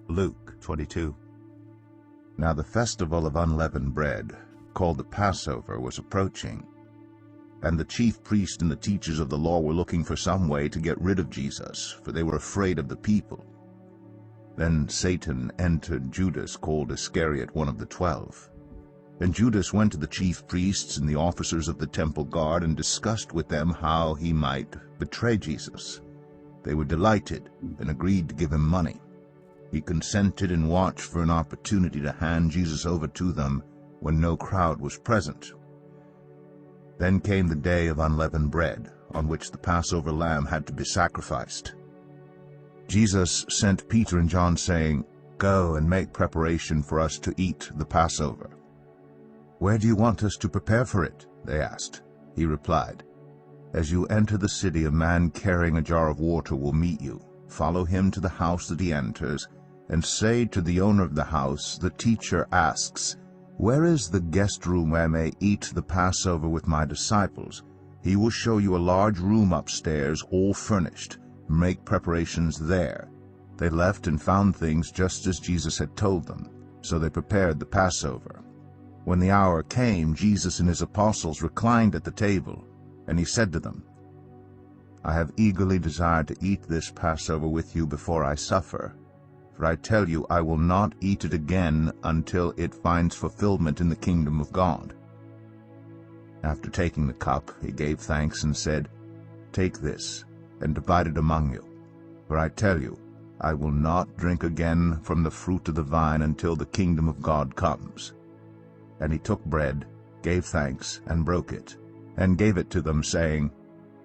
Luke 22. Now the festival of unleavened bread, called the Passover, was approaching, and the chief priests and the teachers of the law were looking for some way to get rid of Jesus, for they were afraid of the people. Then Satan entered Judas, called Iscariot, one of the 12. And Judas went to the chief priests and the officers of the temple guard and discussed with them how he might betray Jesus. They were delighted and agreed to give him money. He consented and watched for an opportunity to hand Jesus over to them when no crowd was present. Then came the day of unleavened bread, on which the Passover lamb had to be sacrificed. Jesus sent Peter and John, saying, "Go and make preparation for us to eat the Passover." "Where do you want us to prepare for it?" they asked. He replied, "As you enter the city, a man carrying a jar of water will meet you. Follow him to the house that he enters, and say to the owner of the house, 'The teacher asks, where is the guest room where I may eat the Passover with my disciples?' He will show you a large room upstairs, all furnished. Make preparations there." They left and found things just as Jesus had told them, so they prepared the Passover. When the hour came, Jesus and his apostles reclined at the table, and he said to them, "I have eagerly desired to eat this Passover with you before I suffer. For I tell you, I will not eat it again until it finds fulfillment in the kingdom of God." After taking the cup, he gave thanks and said, "Take this, and divide it among you. For I tell you, I will not drink again from the fruit of the vine until the kingdom of God comes." And he took bread, gave thanks, and broke it, and gave it to them, saying,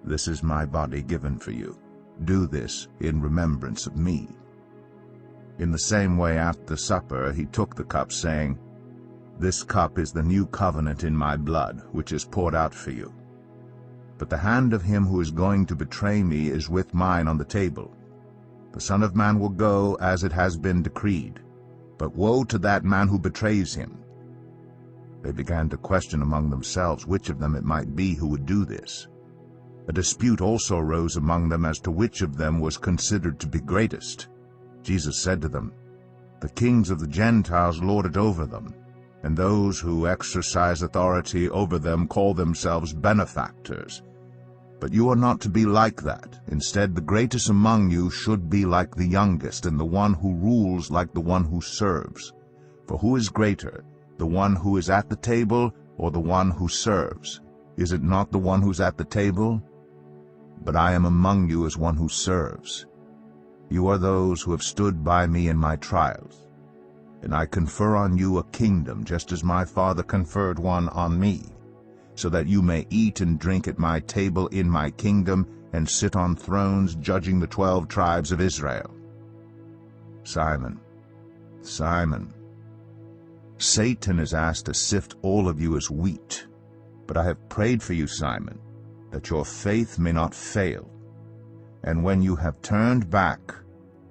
"This is my body given for you. Do this in remembrance of me." In the same way after supper he took the cup, saying, "This cup is the new covenant in my blood, which is poured out for you. But the hand of him who is going to betray me is with mine on the table. The Son of Man will go as it has been decreed, but woe to that man who betrays him." They began to question among themselves which of them it might be who would do this. A dispute also arose among them as to which of them was considered to be greatest. Jesus said to them, "The kings of the Gentiles lord it over them, and those who exercise authority over them call themselves benefactors. But you are not to be like that. Instead, the greatest among you should be like the youngest, and the one who rules like the one who serves. For who is greater, the one who is at the table or the one who serves? Is it not the one who's at the table? But I am among you as one who serves. You are those who have stood by me in my trials, and I confer on you a kingdom, just as my Father conferred one on me, so that you may eat and drink at my table in my kingdom, and sit on thrones judging the 12 tribes of Israel. Simon, Simon, Satan has asked to sift all of you as wheat, but I have prayed for you, Simon, that your faith may not fail. And when you have turned back,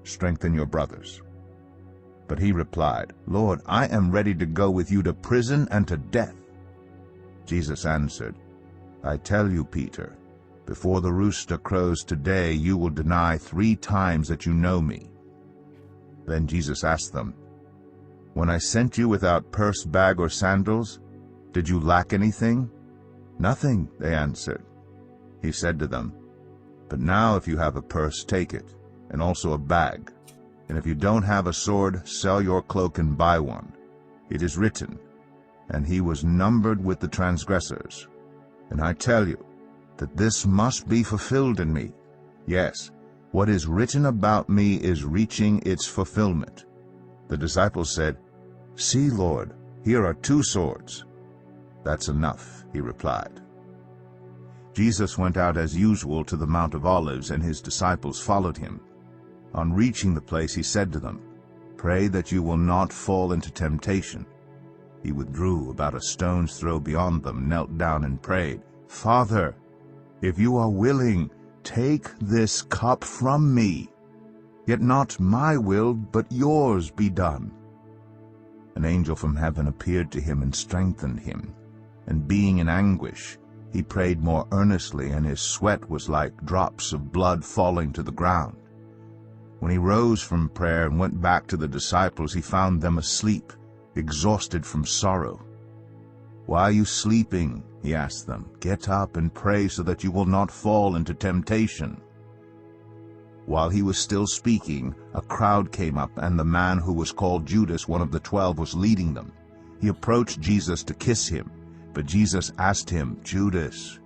strengthen your brothers." But he replied, "Lord, I am ready to go with you to prison and to death." Jesus answered, "I tell you, Peter, before the rooster crows today, you will deny 3 times that you know me." Then Jesus asked them, "When I sent you without purse, bag, or sandals, did you lack anything?" "Nothing," they answered. He said to them, "But now if you have a purse, take it, and also a bag. And if you don't have a sword, sell your cloak and buy one. It is written, 'And he was numbered with the transgressors.' And I tell you that this must be fulfilled in me." Yes, What is written about me is reaching its fulfillment." The disciples said, "See, Lord, here are 2 swords." "That's enough," he replied. Jesus went out as usual to the Mount of Olives, and his disciples followed him. On reaching the place, he said to them, "Pray that you will not fall into temptation." He withdrew about a stone's throw beyond them, knelt down and prayed, "Father, if you are willing, take this cup from me. Yet not my will, but yours be done." An angel from heaven appeared to him and strengthened him. And being in anguish, he prayed more earnestly, and his sweat was like drops of blood falling to the ground. When he rose from prayer and went back to the disciples, he found them asleep, exhausted from sorrow. "Why are you sleeping?" he asked them. "Get up and pray so that you will not fall into temptation." While he was still speaking, a crowd came up, and the man who was called Judas, one of the 12, was leading them. He approached Jesus to kiss him, but Jesus asked him, "Judas,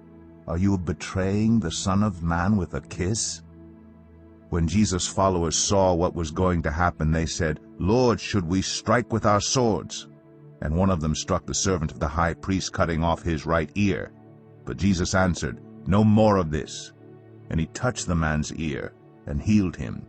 are you betraying the Son of Man with a kiss?" When Jesus' followers saw what was going to happen, they said, "Lord, should we strike with our swords?" And one of them struck the servant of the high priest, cutting off his right ear. But Jesus answered, "No more of this." And he touched the man's ear and healed him.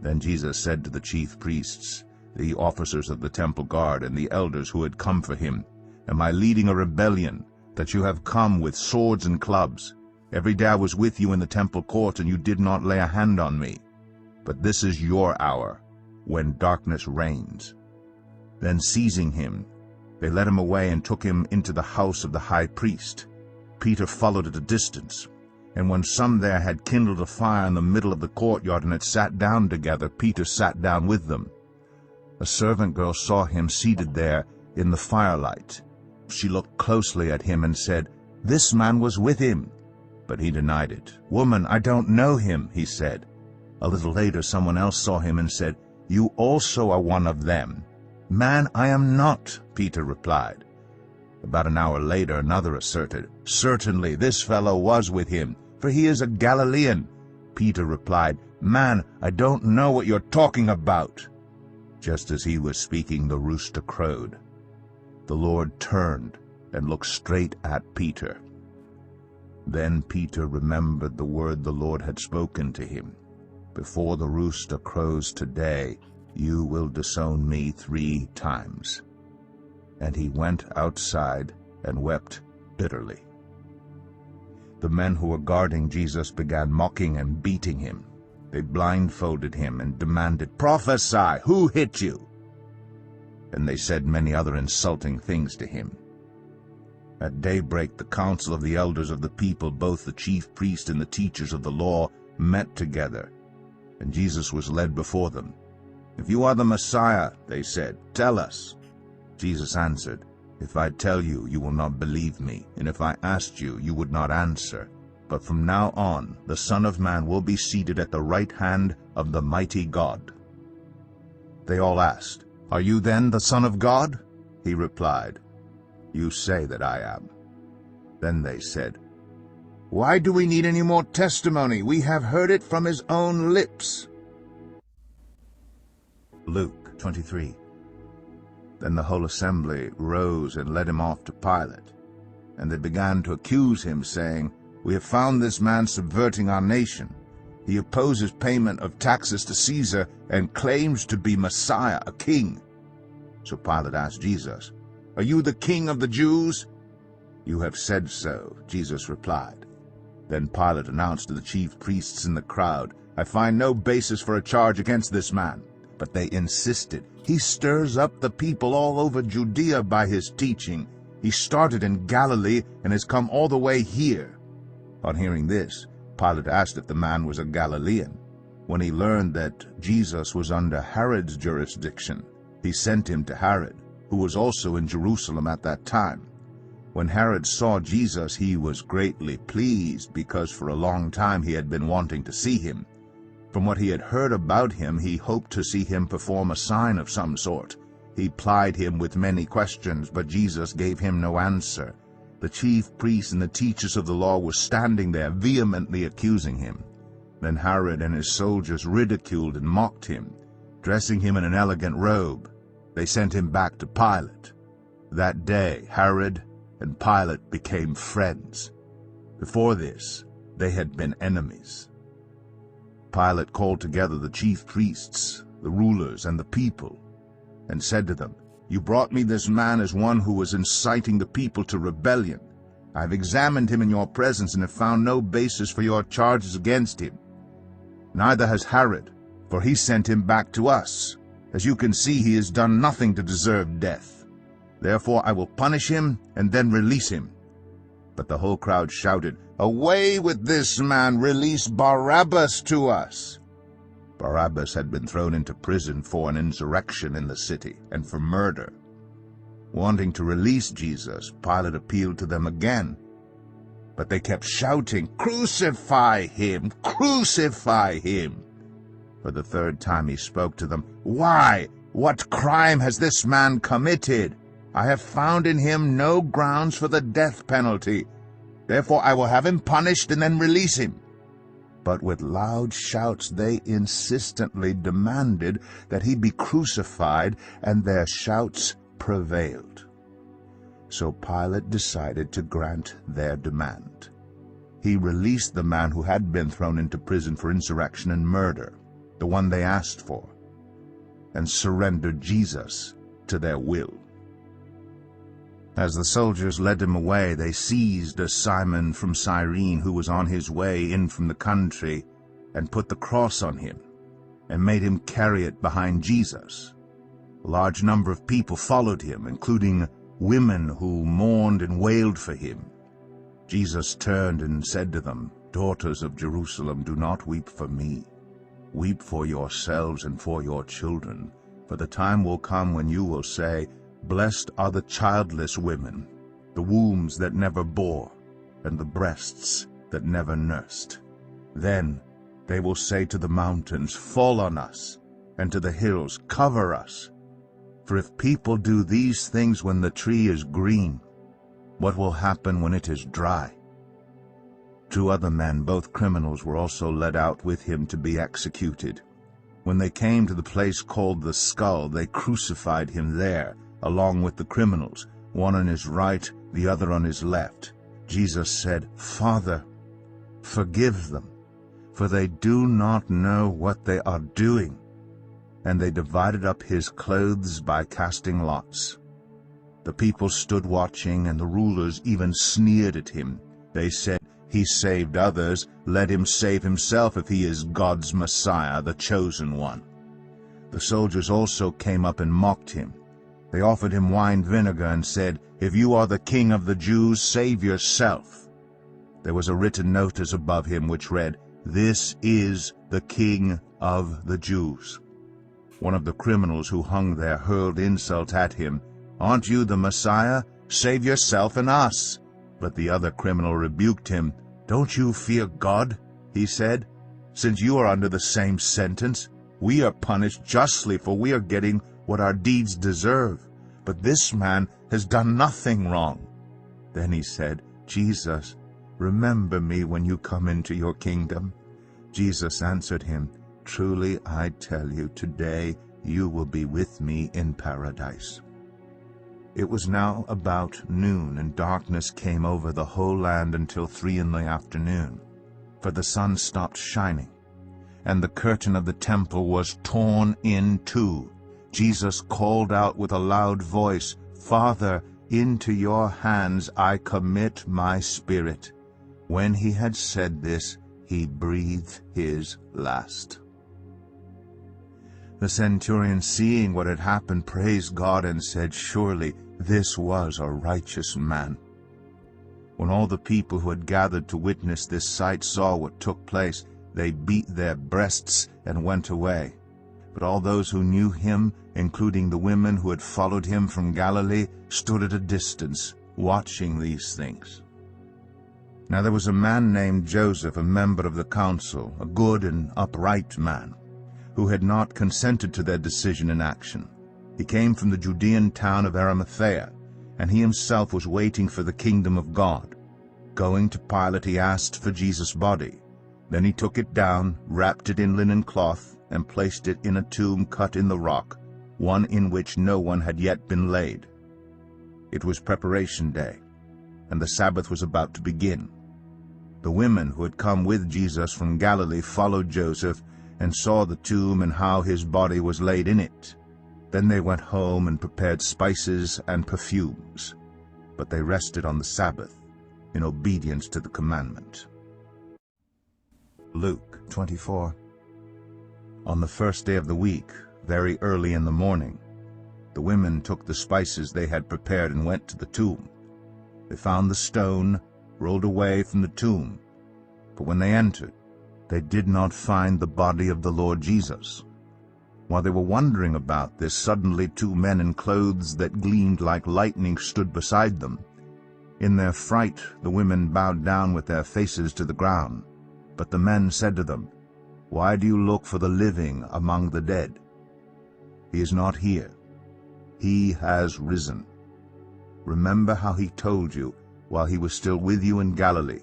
Then Jesus said to the chief priests, the officers of the temple guard, and the elders who had come for him, "Am I leading a rebellion, that you have come with swords and clubs? Every day I was with you in the temple court, and you did not lay a hand on me. But this is your hour, when darkness reigns." Then seizing him, they led him away and took him into the house of the high priest. Peter followed at a distance. And when some there had kindled a fire in the middle of the courtyard and had sat down together, Peter sat down with them. A servant girl saw him seated there in the firelight. She looked closely at him and said, "This man was with him." But he denied it. "Woman, I don't know him," he said. A little later someone else saw him and said, "You also are one of them." "Man, I am not," Peter replied. About an hour later another asserted, "Certainly this fellow was with him, for he is a Galilean." Peter replied, "Man, I don't know what you're talking about." Just as he was speaking, the rooster crowed. The Lord turned and looked straight at Peter. Then Peter remembered the word the Lord had spoken to him, "Before the rooster crows today, you will disown me 3 times." And he went outside and wept bitterly. The men who were guarding Jesus began mocking and beating him. They blindfolded him and demanded, "Prophesy, who hit you?" And they said many other insulting things to him. At daybreak the council of the elders of the people, both the chief priest and the teachers of the law, met together, and Jesus was led before them. "If you are the Messiah," they said, "tell us." Jesus answered, "If I tell you, you will not believe me, and if I asked you, you would not answer. But from now on, the Son of Man will be seated at the right hand of the mighty God." They all asked, "Are you then the Son of God?" He replied, "You say that I am." Then they said, "Why do we need any more testimony? We have heard it from his own lips." Luke 23. Then the whole assembly rose and led him off to Pilate. And they began to accuse him, saying, "We have found this man subverting our nation. He opposes payment of taxes to Caesar and claims to be Messiah, a king." So Pilate asked Jesus, "Are you the king of the Jews?" "You have said so," Jesus replied. Then Pilate announced to the chief priests and the crowd, "I find no basis for a charge against this man." But they insisted, "He stirs up the people all over Judea by his teaching. He started in Galilee and has come all the way here." On hearing this, Pilate asked if the man was a Galilean. When he learned that Jesus was under Herod's jurisdiction, he sent him to Herod, who was also in Jerusalem at that time. When Herod saw Jesus, he was greatly pleased, because for a long time he had been wanting to see him. From what he had heard about him, he hoped to see him perform a sign of some sort. He plied him with many questions, but Jesus gave him no answer. The chief priests and the teachers of the law were standing there, vehemently accusing him. Then Herod and his soldiers ridiculed and mocked him. Dressing him in an elegant robe, they sent him back to Pilate. That day Herod and Pilate became friends. Before this, they had been enemies. Pilate called together the chief priests, the rulers, and the people, and said to them, "You brought me this man as one who was inciting the people to rebellion. I have examined him in your presence and have found no basis for your charges against him. Neither has Herod, for he sent him back to us. As you can see, he has done nothing to deserve death. Therefore I will punish him and then release him." But the whole crowd shouted, "Away with this man! Release Barabbas to us!" Barabbas had been thrown into prison for an insurrection in the city and for murder. Wanting to release Jesus, Pilate appealed to them again. But they kept shouting, "Crucify him! Crucify him!" For the third time he spoke to them, "Why? What crime has this man committed? I have found in him no grounds for the death penalty. Therefore I will have him punished and then release him." But with loud shouts they insistently demanded that he be crucified, and their shouts prevailed. So Pilate decided to grant their demand. He released the man who had been thrown into prison for insurrection and murder, the one they asked for, and surrendered Jesus to their will. As the soldiers led him away, they seized a Simon from Cyrene who was on his way in from the country, and put the cross on him, and made him carry it behind Jesus. A large number of people followed him, including women who mourned and wailed for him. Jesus turned and said to them, "Daughters of Jerusalem, do not weep for me. Weep for yourselves and for your children, for the time will come when you will say, 'Blessed are the childless women, the wombs that never bore, and the breasts that never nursed.' Then they will say to the mountains, 'Fall on us,' and to the hills, 'Cover us.' For if people do these things when the tree is green, what will happen when it is dry?" 2 other men, both criminals, were also led out with him to be executed. When they came to the place called the Skull, they crucified him there, along with the criminals, one on his right, the other on his left. Jesus said, "Father, forgive them, for they do not know what they are doing." And they divided up his clothes by casting lots. The people stood watching, and the rulers even sneered at him. They said, "He saved others, let him save himself if he is God's Messiah, the chosen one." The soldiers also came up and mocked him. They offered him wine vinegar and said, "If you are the king of the Jews, save yourself." There was a written notice above him which read, "This is the King of the Jews." One of the criminals who hung there hurled insult at him, "Aren't you the Messiah? Save yourself and us." But the other criminal rebuked him. "Don't you fear God?" he said. "Since you are under the same sentence, we are punished justly, for we are getting what our deeds deserve. But this man has done nothing wrong." Then he said, "Jesus, remember me when you come into your kingdom." Jesus answered him, "Truly I tell you, today you will be with me in paradise." It was now about noon, and darkness came over the whole land until 3 p.m, for the sun stopped shining, and the curtain of the temple was torn in two. Jesus called out with a loud voice, "Father, into your hands I commit my spirit." When he had said this, he breathed his last. The centurion, seeing what had happened, praised God and said, "Surely this was a righteous man." When all the people who had gathered to witness this sight saw what took place, they beat their breasts and went away. But all those who knew him, including the women who had followed him from Galilee, stood at a distance, watching these things. Now there was a man named Joseph, a member of the council, a good and upright man, who had not consented to their decision and action. He came from the Judean town of Arimathea, and he himself was waiting for the kingdom of God. Going to Pilate, he asked for Jesus' body. Then he took it down, wrapped it in linen cloth, and placed it in a tomb cut in the rock, one in which no one had yet been laid. It was preparation day, and the Sabbath was about to begin. The women who had come with Jesus from Galilee followed Joseph and saw the tomb and how his body was laid in it. Then they went home and prepared spices and perfumes. But they rested on the Sabbath in obedience to the commandment. Luke 24. On the first day of the week, very early in the morning, the women took the spices they had prepared and went to the tomb. They found the stone rolled away from the tomb, but when they entered, they did not find the body of the Lord Jesus. While they were wondering about this, suddenly 2 men in clothes that gleamed like lightning stood beside them. In their fright, the women bowed down with their faces to the ground. But the men said to them, "Why do you look for the living among the dead? He is not here. He has risen. Remember how he told you while he was still with you in Galilee.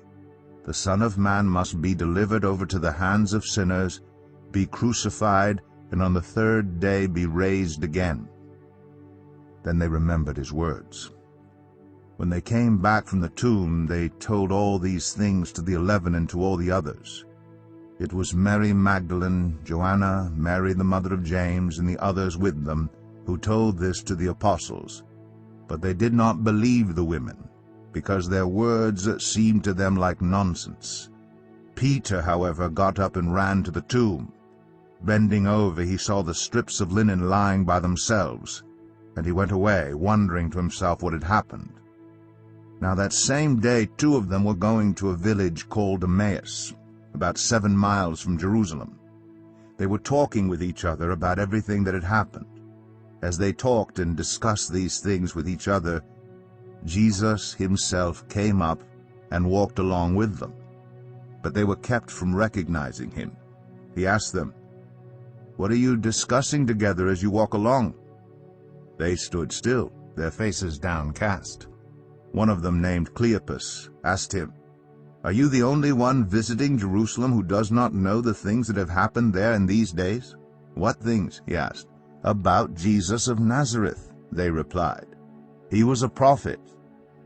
The Son of Man must be delivered over to the hands of sinners, be crucified, and on the 3rd day be raised again." Then they remembered his words. When they came back from the tomb, they told all these things to the 11 and to all the others. It was Mary Magdalene, Joanna, Mary the mother of James, and the others with them, who told this to the apostles. But they did not believe the women, because their words seemed to them like nonsense. Peter, however, got up and ran to the tomb. Bending over, he saw the strips of linen lying by themselves, and he went away, wondering to himself what had happened. Now that same day 2 of them were going to a village called Emmaus, about 7 miles from Jerusalem. They were talking with each other about everything that had happened. As they talked and discussed these things with each other, Jesus himself came up and walked along with them. But they were kept from recognizing him. He asked them, "What are you discussing together as you walk along?" They stood still, their faces downcast. One of them, named Cleopas, asked him, "Are you the only one visiting Jerusalem who does not know the things that have happened there in these days?" "What things?" he asked. "About Jesus of Nazareth," they replied. "He was a prophet,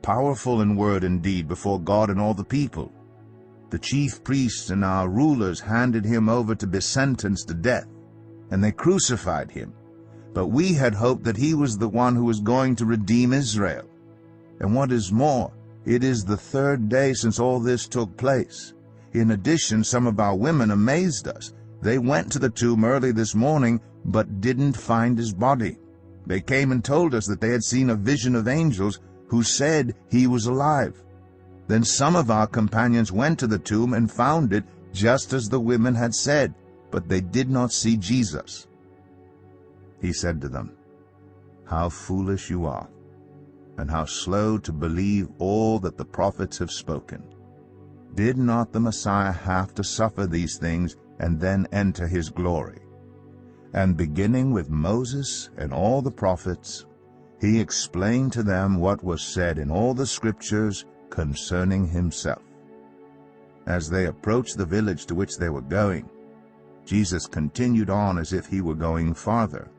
powerful in word and deed before God and all the people. The chief priests and our rulers handed him over to be sentenced to death, and they crucified him. But we had hoped that he was the one who was going to redeem Israel. And what is more, it is the 3rd day since all this took place. In addition, some of our women amazed us. They went to the tomb early this morning, but didn't find his body. They came and told us that they had seen a vision of angels who said he was alive. Then some of our companions went to the tomb and found it just as the women had said, but they did not see Jesus." He said to them, "How foolish you are, and how slow to believe all that the prophets have spoken. Did not the Messiah have to suffer these things and then enter his glory?" And beginning with Moses and all the prophets, he explained to them what was said in all the scriptures concerning himself. As they approached the village to which they were going, Jesus continued on as if he were going farther.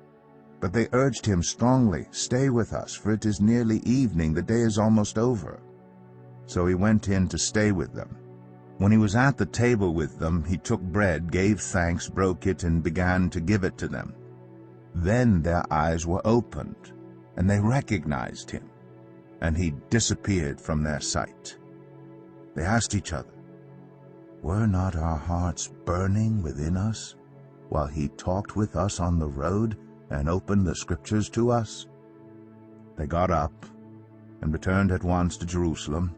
But they urged him strongly, "Stay with us, for it is nearly evening, the day is almost over." So he went in to stay with them. When he was at the table with them, he took bread, gave thanks, broke it, and began to give it to them. Then their eyes were opened, and they recognized him, and he disappeared from their sight. They asked each other, "Were not our hearts burning within us while he talked with us on the road and opened the scriptures to us?" They got up and returned at once to Jerusalem.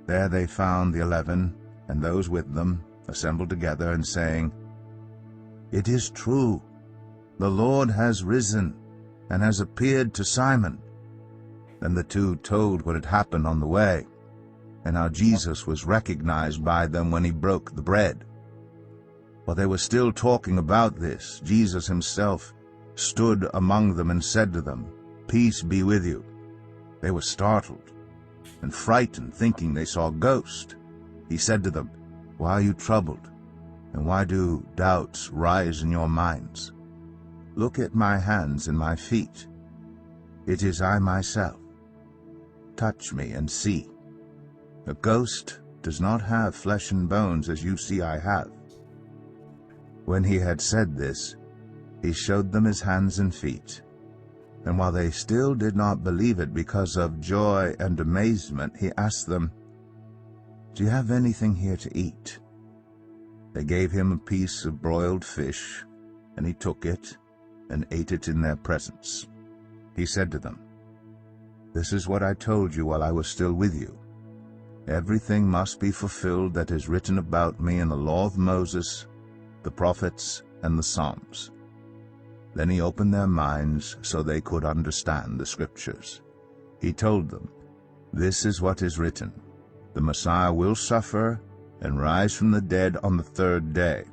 There they found the 11 and those with them assembled together and saying, "It is true, the Lord has risen and has appeared to Simon." Then the 2 told what had happened on the way, and how Jesus was recognized by them when he broke the bread. While they were still talking about this, Jesus himself stood among them and said to them, "Peace be with you." They were startled and frightened, thinking they saw a ghost. He said to them, Why are you troubled? And why do doubts rise in your minds? Look at my hands and my feet. It is I myself. Touch me and see. A ghost does not have flesh and bones as you see I have." When he had said this, he showed them his hands and feet. And while they still did not believe it because of joy and amazement, he asked them, "Do you have anything here to eat?" They gave him a piece of broiled fish, and he took it and ate it in their presence. He said to them, "This is what I told you while I was still with you. Everything must be fulfilled that is written about me in the law of Moses, the prophets, and the Psalms." Then he opened their minds so they could understand the Scriptures. He told them, "This is what is written. The Messiah will suffer and rise from the dead on the third day,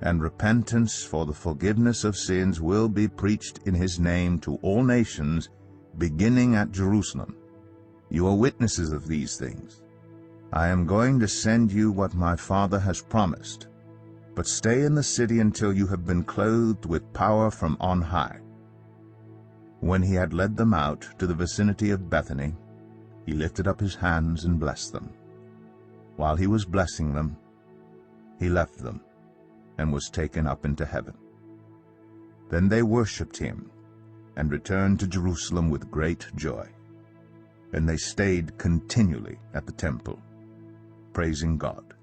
and repentance for the forgiveness of sins will be preached in his name to all nations, beginning at Jerusalem. You are witnesses of these things. I am going to send you what my Father has promised, but stay in the city until you have been clothed with power from on high." When he had led them out to the vicinity of Bethany, he lifted up his hands and blessed them. While he was blessing them, he left them and was taken up into heaven. Then they worshipped him and returned to Jerusalem with great joy. And they stayed continually at the temple, praising God.